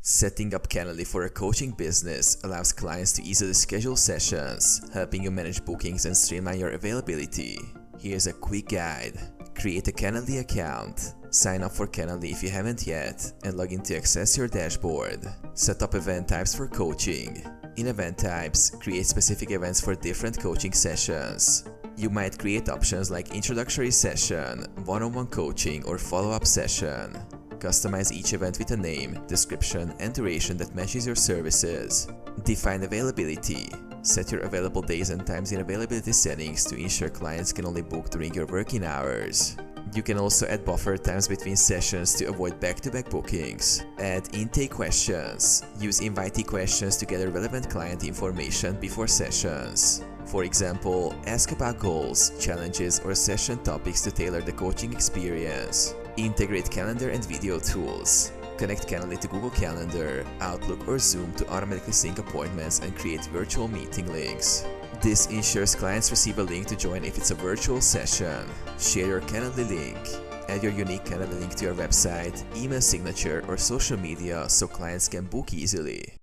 Setting up Calendly for a coaching business allows clients to easily schedule sessions, helping you manage bookings and streamline your availability. Here's a quick guide. Create a Calendly account. Sign up for Calendly if you haven't yet, and log in to access your dashboard. Set up event types for coaching. In event types, create specific events for different coaching sessions. You might create options like introductory session, one-on-one coaching, or follow-up session. Customize each event with a name, description, and duration that matches your services. Define availability. Set your available days and times in availability settings to ensure clients can only book during your working hours. You can also add buffer times between sessions to avoid back-to-back bookings. Add intake questions. Use invitee questions to gather relevant client information before sessions. For example, ask about goals, challenges, or session topics to tailor the coaching experience. Integrate calendar and video tools. Connect Calendly to Google Calendar, Outlook, or Zoom to automatically sync appointments and create virtual meeting links. This ensures clients receive a link to join if it's a virtual session. Share your Calendly link. Add your unique Calendly link to your website, email signature, or social media so clients can book easily.